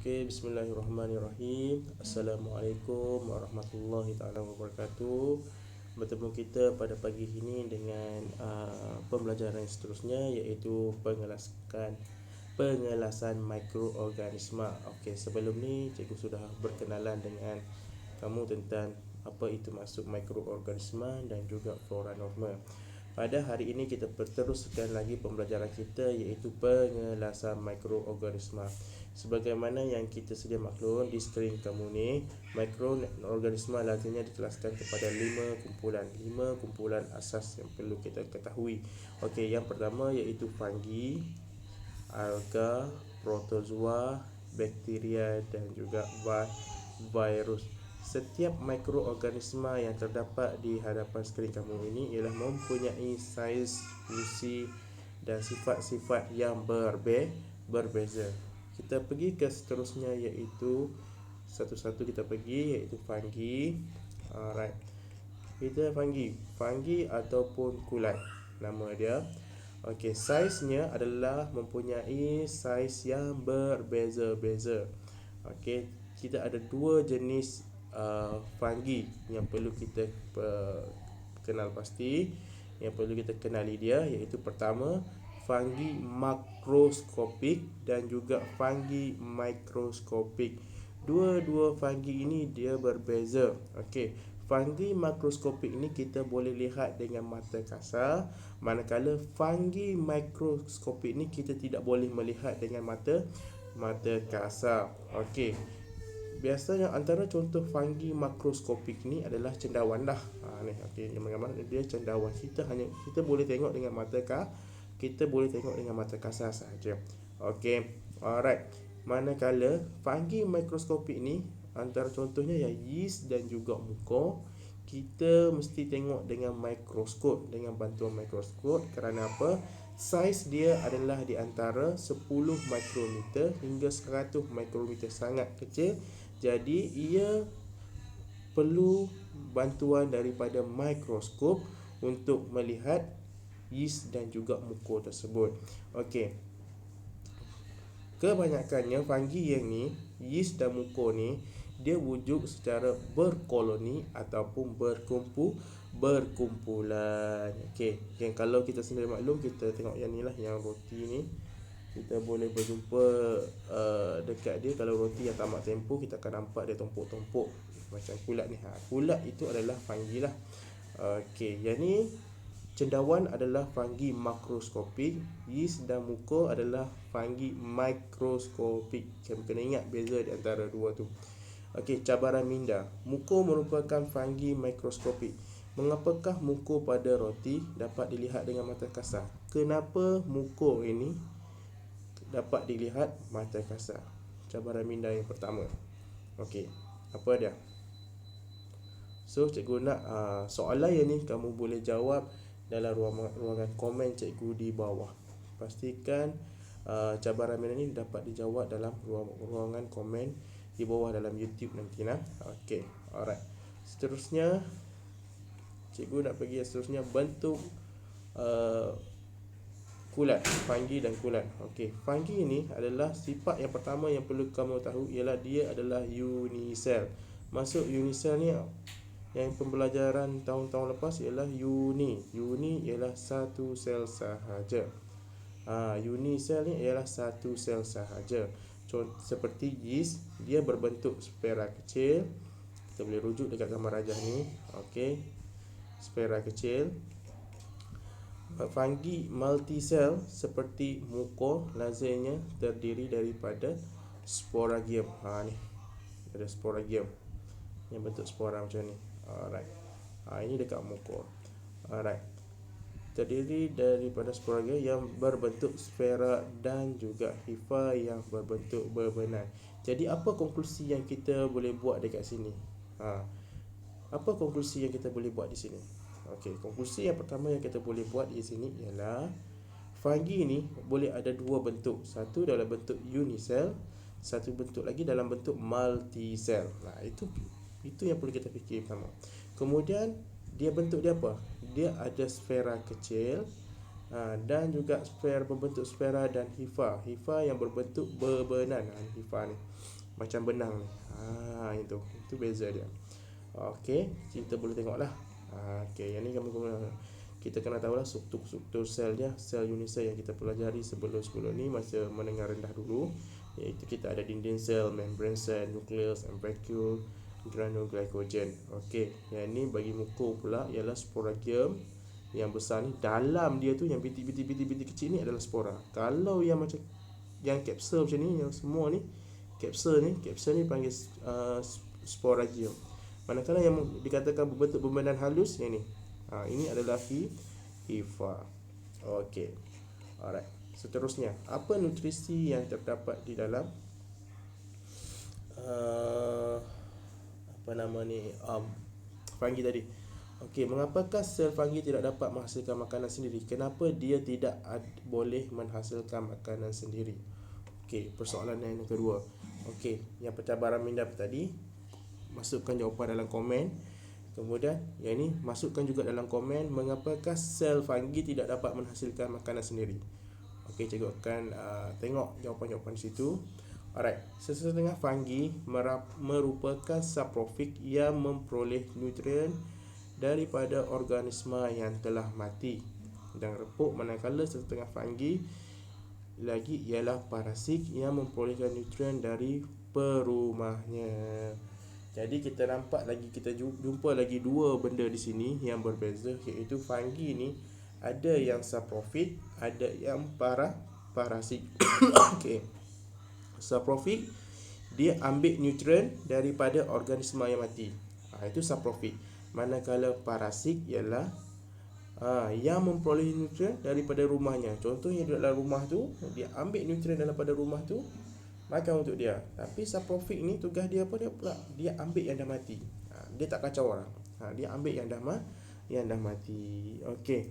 Okey, bismillahirrahmanirrahim. Assalamualaikum warahmatullahi taala wabarakatuh. Bertemu kita pada pagi ini dengan pembelajaran yang seterusnya, iaitu pengelasan mikroorganisma. Okey, sebelum ni cikgu sudah berkenalan dengan kamu tentang apa itu maksud mikroorganisma dan juga flora normal. Pada hari ini kita teruskan lagi pembelajaran kita, iaitu pengelasan mikroorganisma. Sebagaimana yang kita sedia maklum di skrin kamu ni, mikroorganisma lazimnya dikelaskan kepada 5 kumpulan asas yang perlu kita ketahui. Okey, yang pertama iaitu fungi, alga, protozoa, bakteria dan juga virus. Setiap mikroorganisma yang terdapat di hadapan skrin kamu ini ialah mempunyai saiz, fungsi dan sifat-sifat yang berbeza. Kita pergi ke seterusnya, iaitu satu-satu kita pergi, iaitu fungi. Alright. Kita fungi ataupun kulat, nama dia. Okey, saiznya adalah mempunyai saiz yang berbeza-beza. Okey, kita ada dua jenis fungi yang perlu kita kenal pasti, yang perlu kita kenali dia, iaitu pertama fungi makroskopik dan juga fungi mikroskopik. Dua-dua fungi ini dia berbeza. Okey, fungi makroskopik ini kita boleh lihat dengan mata kasar, manakala fungi mikroskopik ini kita tidak boleh melihat dengan mata kasar. Okey, biasanya antara contoh fungi makroskopik ni adalah cendawan lah. Ni okey, gambar dia cendawan. Kita boleh tengok dengan mata kasar sahaja. Okey, alright. Manakala fungi mikroskopik ni antara contohnya yang yeast dan juga muko, kita mesti tengok dengan mikroskop, dengan bantuan mikroskop. Kerana apa? Saiz dia adalah di antara 10 mikrometer hingga 100 mikrometer, sangat kecil. Jadi ia perlu bantuan daripada mikroskop untuk melihat yeast dan juga muko tersebut. Okey, kebanyakannya fungi yang ni, yeast dan muko ni, dia wujud secara berkoloni ataupun berkumpulan. Okey, yang kalau kita sendiri maklum, kita tengok yang ni lah, yang roti ni, kita boleh berjumpa dekat dia. Kalau roti yang tamak tempoh, kita akan nampak dia tumpuk-tumpuk macam kulat ni. Kulat itu adalah fungi lah. Okey, yang ni cendawan adalah fungi makroskopik, yeast dan muko adalah fungi mikroskopik. Kena ingat beza di antara dua tu. Okey, cabaran minda. Muko merupakan fungi mikroskopik. Mengapakah muko pada roti dapat dilihat dengan mata kasar? Kenapa muko ini dapat dilihat mata kasar? Cabaran minda yang pertama. Okey, apa dia? So, cikgu nak soalan yang ni kamu boleh jawab dalam ruangan komen cikgu di bawah. Pastikan cabaran minda ni dapat dijawab dalam ruangan komen di bawah dalam YouTube nanti nah. Okey, alright. Seterusnya cikgu nak pergi seterusnya, bentuk kulat, fungi dan kulat. Okey, fungi ini adalah sifat yang pertama yang perlu kamu tahu, ialah dia adalah unisel. Maksud unisel ni, yang pembelajaran tahun-tahun lepas ialah uni ialah satu sel sahaja. Unisel ni ialah satu sel sahaja. Contoh seperti yeast, dia berbentuk spera kecil. Kita boleh rujuk dekat gambar rajah ni. Okey, spera kecil. Fungi multisel seperti muko lazimnya terdiri daripada sporagium. Ni ada sporagium yang bentuk spora macam ni. Alright. Ini dekat muko. Alright. Terdiri daripada sporagium yang berbentuk sfera dan juga hifa yang berbentuk berbenang. Jadi apa konklusi yang kita boleh buat dekat sini? Apa konklusi yang kita boleh buat di sini? Okey, konklusi yang pertama yang kita boleh buat di sini ialah fungi ni boleh ada dua bentuk. Satu dalam bentuk unisel, satu bentuk lagi dalam bentuk multisel. Itu yang perlu kita fikir pertama. Kemudian dia bentuk dia apa? Dia ada sfera kecil Dan juga spera berbentuk spera dan hifa. Hifa yang berbentuk bebenan. Hifa ni macam benang ni. Itu beza dia. Okey, kita boleh tengoklah. Okey, yang ni kita kena tahulah struktur sel dia, sel unisel yang kita pelajari sebelum ni masa menengah rendah dulu, iaitu kita ada dinding sel, membran sel, nukleus, vacuole, granuloglycogen. Okey, yang ni bagi muka pula ialah sporangium. Yang besar ni dalam dia tu yang bintik-bintik kecil ni adalah spora. Kalau yang macam yang kapsul macam ni, yang semua ni kapsul ni panggil sporangium. Manakala yang dikatakan berbentuk bebenan halus yang ni, ini adalah hifa. Okey. Alright. Seterusnya, apa nutrisi yang terdapat di dalam fungi tadi? Okey, mengapakah sel fungi tidak dapat menghasilkan makanan sendiri? Kenapa dia tidak boleh menghasilkan makanan sendiri? Okey, persoalan yang kedua. Okey, yang pencabaran minda tadi, masukkan jawapan dalam komen. Kemudian yang ini masukkan juga dalam komen, mengapakah sel fungi tidak dapat menghasilkan makanan sendiri. Okey, cikgu akan tengok jawapan-jawapan di situ. Alright, setengah fungi merupakan saprofit yang memperoleh nutrien daripada organisma yang telah mati dan repuk, manakala setengah fungi lagi ialah parasit yang memperolehkan nutrien dari perumahnya. Jadi kita nampak lagi, kita jumpa lagi dua benda di sini yang berbeza, iaitu fungi ni ada yang saprofit, ada yang parasit. Okey. Saprofit dia ambil nutrien daripada organisma yang mati. Itu saprofit. Manakala parasit ialah yang memperoleh nutrien daripada rumahnya. Contohnya dalam rumah tu, dia ambil nutrien daripada rumah tu, makan untuk dia. Tapi saprofit ni tugas dia apa dia pula? Dia ambil yang dah mati. Dia tak kacau orang. Dia ambil yang dah mati. Okey.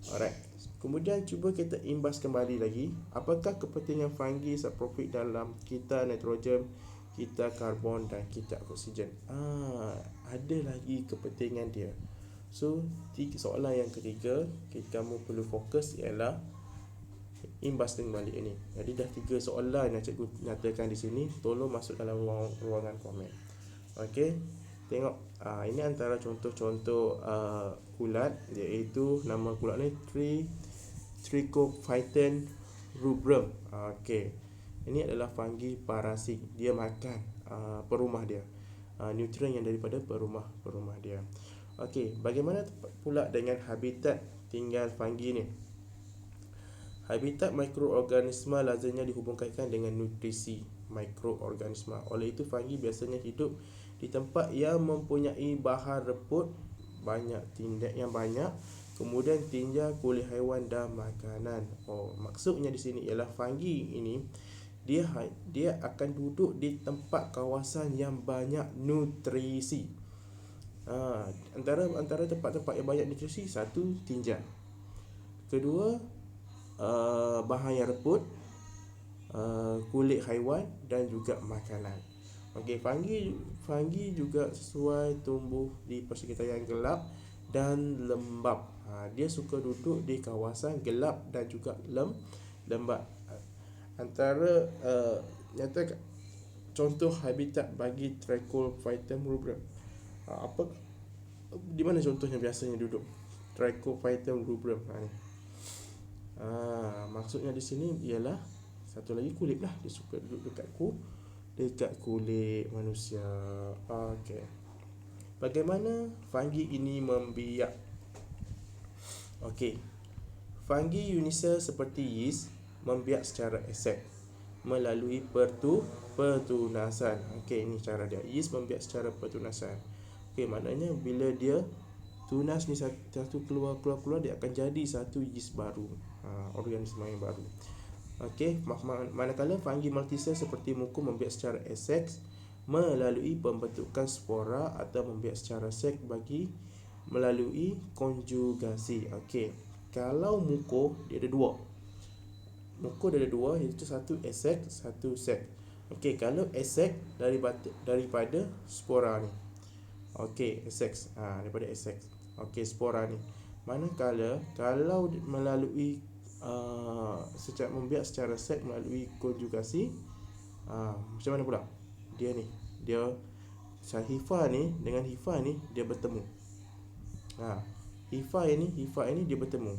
Alright. Kemudian cuba kita imbas kembali lagi. Apakah kepentingan fungi saprofit dalam kita nitrogen, kita karbon dan kita oksigen? Ada lagi kepentingan dia. So, soalan yang ketiga, kamu perlu fokus ialah imbas kembali ini. Jadi dah 3 soalan yang cikgu nyatakan di sini. Tolong masuk dalam ruangan komen. Okey. Tengok, ini antara contoh-contoh ulat, iaitu nama ulat ni Trichophyton rubrum. Okey. Ini adalah fungi parasit. Dia makan perumah dia. Nutrien yang daripada perumah dia. Okey, bagaimana pula dengan habitat tinggal fungi ni? Habitat mikroorganisma lazimnya dihubungkan dengan nutrisi mikroorganisma. Oleh itu, fungi biasanya hidup di tempat yang mempunyai bahan reput banyak, tindak yang banyak, kemudian tinja kulit haiwan dan makanan. Maksudnya di sini ialah fungi ini dia akan duduk di tempat kawasan yang banyak nutrisi. Antara tempat-tempat yang banyak nutrisi, satu, tinja. Kedua, bahan yang reput, kulit haiwan dan juga makanan. Okey, fungi juga sesuai tumbuh di persekitaran yang gelap dan lembap. Dia suka duduk di kawasan gelap dan juga lembap. Antara nyata contoh habitat bagi Trichophyton rubrum. Di mana contohnya biasanya duduk Trichophyton rubrum? Maksudnya di sini ialah satu lagi kulit lah. Dia suka duduk dekat kulit manusia. Okey. Bagaimana fungi ini membiak? Okey. Fungi unisel seperti yeast membiak secara aset melalui pertunasan. Okey, ini cara dia. Yeast membiak secara pertunasan. Okey, maknanya bila dia tunas ni satu keluar, dia akan jadi satu yeast baru, organisma yang baru. Okey, manakala fungi multisel seperti muka membiak secara aseks melalui pembentukan spora atau membiak secara seks melalui konjugasi. Okey, kalau muka dia ada dua. Iaitu satu aseks, satu seks. Okey, kalau aseks daripada spora ni. Okey, aseks. Daripada aseks. Okey, spora ni. Manakala kalau melalui secara membiak secara set melalui konjugasi, macam mana pula? Dia ni, dia hifa ni dengan hifa ni dia bertemu. Hifa ini dia bertemu.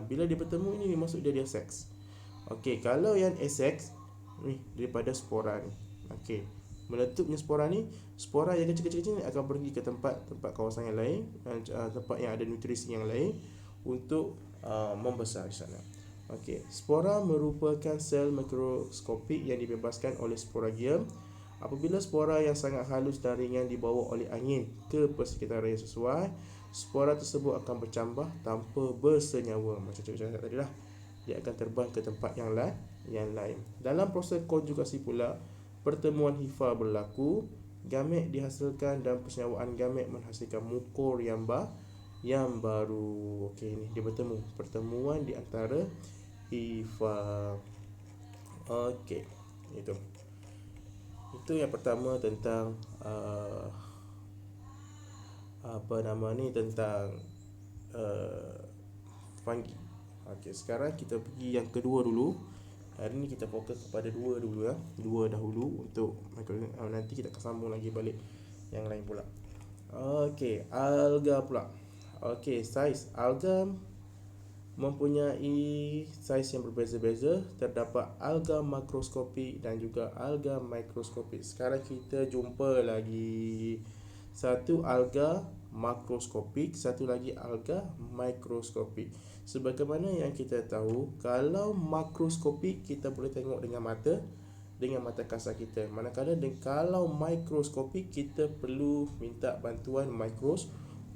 Bila dia bertemu ini maksud dia seks. Okey, kalau yang aseks ni daripada spora ni. Okey. Meletupnya spora ni, spora yang kecil-kecil ni akan pergi ke tempat kawasan yang lain, tempat yang ada nutrisi yang lain untuk membesar di sana. Okey, spora merupakan sel mikroskopik yang dibebaskan oleh sporagium. Apabila spora yang sangat halus dan ringan dibawa oleh angin ke persekitaran yang sesuai, spora tersebut akan bercambah tanpa bersenyawa. Macam cakap tadi lah, dia akan terbang ke tempat yang lain. Dalam proses konjugasi pula, pertemuan hifa berlaku, gamet dihasilkan dan persenyawaan gamet menghasilkan mukor yang baru. Okey, ni dia bertemu, pertemuan di antara hifa. Okey, itu yang pertama tentang tentang fungi. Okey, sekarang kita pergi yang kedua dulu. Hari ni kita fokus kepada dua dulu ya. Dua dahulu untuk nanti kita akan sambung lagi balik yang lain pula. Okey, alga pula. Okey, saiz alga mempunyai saiz yang berbeza-beza. Terdapat alga makroskopik dan juga alga mikroskopik. Sekarang kita jumpa lagi satu alga makroskopik, satu lagi alga mikroskopik. Sebagaimana yang kita tahu, kalau makroskopik kita boleh tengok dengan mata kasar kita. Manakala kalau mikroskopik kita perlu minta bantuan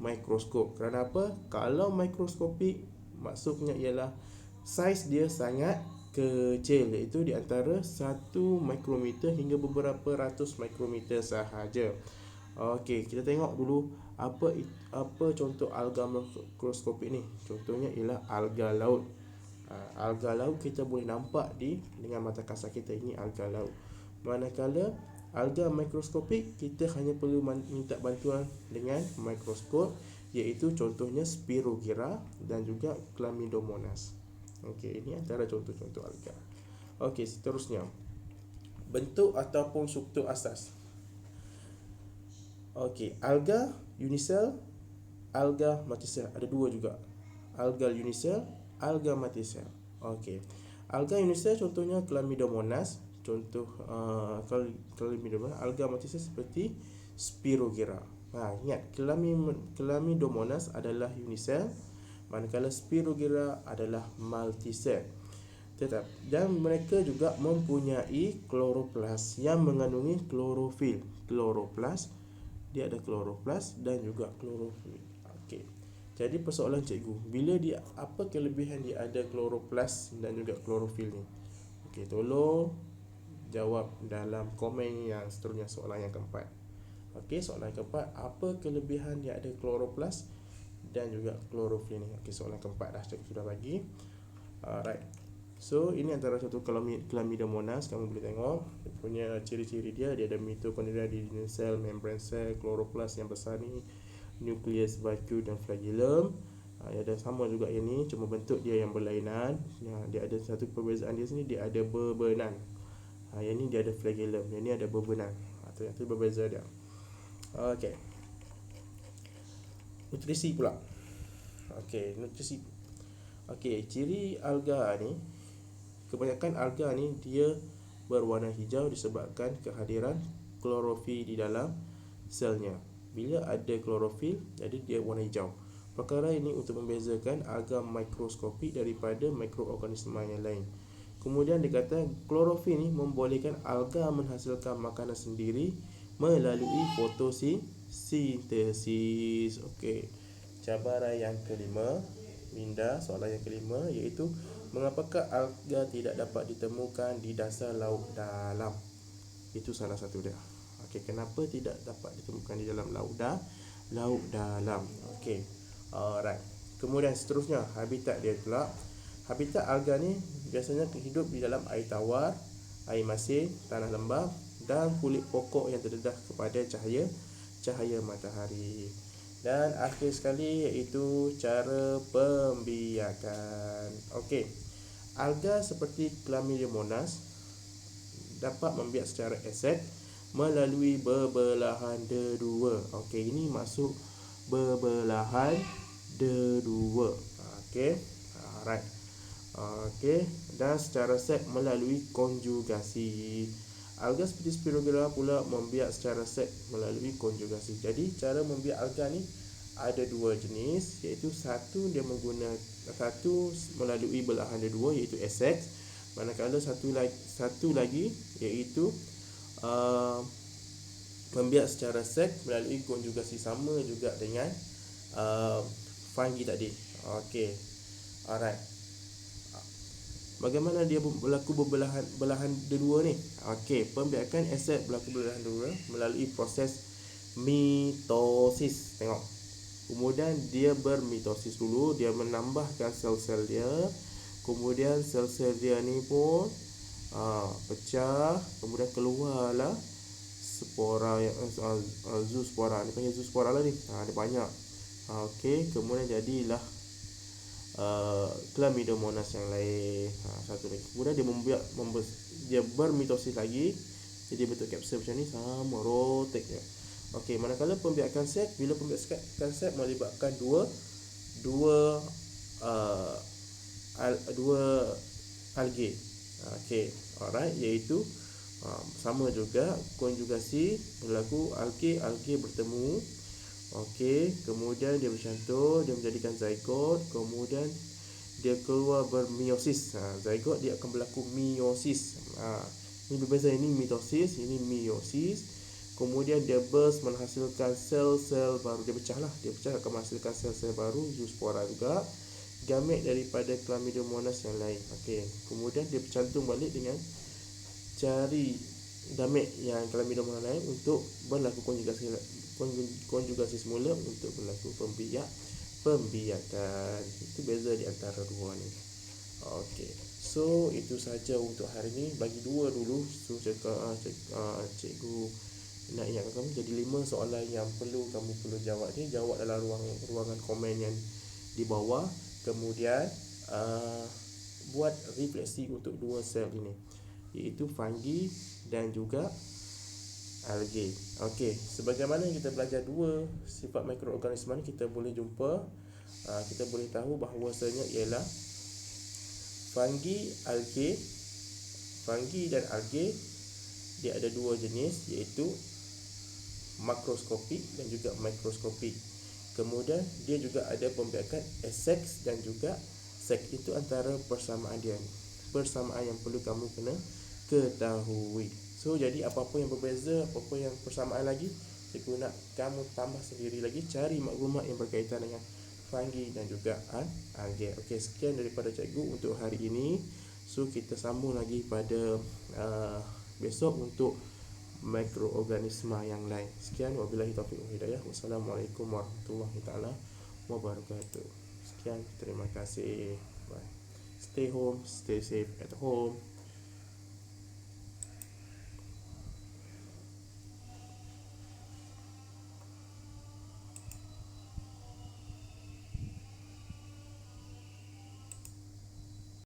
mikroskop. Kerana apa? Kalau mikroskopik maksudnya ialah saiz dia sangat kecil, iaitu di antara 1 mikrometer hingga beberapa ratus mikrometer sahaja. Okey, kita tengok dulu apa contoh alga mikroskopik ni. Contohnya ialah alga laut. Alga laut kita boleh nampak dengan mata kasar kita, ini alga laut. Manakala alga mikroskopik kita hanya perlu minta bantuan dengan mikroskop, iaitu contohnya Spirogyra dan juga Chlamydomonas. Okey, ini antara contoh-contoh alga. Okey, seterusnya, bentuk ataupun struktur asas. Okey, alga unisel, alga multisel. Ada dua juga. Alga unisel, alga multisel. Okey. Alga unisel contohnya Chlamydomonas, contoh Chlamydomonas. Alga multisel seperti Spirogyra. Ingat, Chlamydomonas adalah unisel, manakala Spirogyra adalah multisel. Dan mereka juga mempunyai kloroplas yang mengandungi klorofil. Kloroplas, dia ada kloroplas dan juga klorofil. Okey. Jadi persoalan cikgu, apa kelebihan dia ada kloroplas dan juga klorofil ni? Okey, tolong jawab dalam komen yang seterusnya, soalan yang keempat. Okey, soalan keempat, apa kelebihan dia ada kloroplas dan juga klorofil ni? Okey, soalan keempat dah cikgu sudah bagi. Alright. So, ini antara satu Chlamydomonas. Kamu boleh tengok dia punya ciri-ciri dia ada mitokondria, adenyl cell, membrane cell, kloroplas yang besar ni, nucleus, vacuole dan flagellum. Ada sama juga yang ni, cuma bentuk dia yang berlainan. Dia ada satu perbezaan dia sini, dia ada bebenan. Yang ni dia ada flagellum, yang ni ada bebenan. Itu berbeza dia. Okey. Nutrisi pula. Okey, nutrisi. Okey, ciri alga ni, kebanyakan alga ni dia berwarna hijau disebabkan kehadiran klorofil di dalam selnya. Bila ada klorofil, jadi dia warna hijau. Perkara ini untuk membezakan alga mikroskopik daripada mikroorganisma yang lain. Kemudian dikata klorofil ni membolehkan alga menghasilkan makanan sendiri melalui fotosintesis. Okey. Cabaran yang kelima, Minda, soalan yang kelima, iaitu mengapakah alga tidak dapat ditemukan di dasar laut dalam? Itu salah satu dia. Okey, kenapa tidak dapat ditemukan di dalam laut dalam? Okey. Alright. Kemudian seterusnya, habitat dia pula. Habitat alga ni biasanya hidup di dalam air tawar, air masin, tanah lembap dan kulit pokok yang terdedah kepada cahaya matahari. Dan akhir sekali iaitu cara pembiakan. Okey. Alga seperti Chlamydia monas dapat membiak secara aset melalui berbelahan dedua. Okey, ini masuk berbelahan dedua. Okey. Alright. Okey, dan secara set melalui konjugasi. Alga seperti Spirogyra pula membiak secara set melalui konjugasi. Jadi cara membiak alga ni ada dua jenis, iaitu satu dia menggunakan satu melalui belahan dedua iaitu Essex, manakala satu lagi iaitu uh, membiak secara set melalui konjugasi, sama juga dengan fungi tadi. Okey. Alright. Bagaimana dia berlaku belahan dedua ni? Okey, pembiakan aset berlaku belahan dedua melalui proses mitosis. Tengok. Kemudian dia bermitosis dulu, dia menambahkan sel-sel dia. Kemudian sel-sel dia ni pun pecah, kemudian keluarlah spora yang zoospora. Ni panggil zoospora lah ni. Dia banyak. Okey, kemudian jadilah Chlamydia monas yang lain. Satu lagi. Kemudian dia dia bermitosis lagi, jadi bentuk kapsul macam ni, sama rotate je. Okey, manakala pembiakan set, bila pembiakan set melibatkan dua algae. Okey, alright, iaitu sama juga konjugasi berlaku, algae bertemu. Okey, kemudian dia bercampur, dia menjadikan zygote, kemudian dia keluar bermeiosis. Zygote dia akan berlaku meiosis. Ini berbeza, ini mitosis, ini meiosis. Kemudian dia burst menghasilkan sel-sel baru, dia pecah akan menghasilkan sel-sel baru, zoospora juga, gamet daripada Chlamydia monas yang lain. Okey, kemudian dia bercantum balik dengan cari gamet yang Chlamydia monas lain untuk berlaku konjugasi semula untuk berlaku pembiakan. Itu beza di antara dua ni. Okey. So itu saja untuk hari ni. Bagi dua dulu. So cikgu nak ingatkan kamu jadi 5 soalan yang kamu perlu jawab ni. Jawab dalam ruangan komen yang di bawah. Kemudian buat refleksi untuk dua sel ini, iaitu fungi dan juga algae. Okey, sebagaimana kita belajar dua sifat mikroorganisma ni, kita boleh jumpa, kita boleh tahu bahawasanya ialah fungi dan algae dia ada dua jenis, iaitu makroskopik dan juga mikroskopik. Kemudian dia juga ada pembiakan asexual dan juga sex. Itu antara persamaan dia, persamaan yang perlu kamu kena ketahui. So jadi apa-apa yang berbeza, apa-apa yang persamaan lagi, cikgu nak kamu tambah sendiri lagi, cari maklumat yang berkaitan dengan fungi dan juga algae. Okey, sekian daripada cikgu untuk hari ini. So kita sambung lagi pada besok untuk mikroorganisma yang lain. Sekian, wabillahi taufiq wal hidayah. Wassalamualaikum warahmatullahi taala wabarakatuh. Sekian, terima kasih. Bye. Stay home, stay safe at home.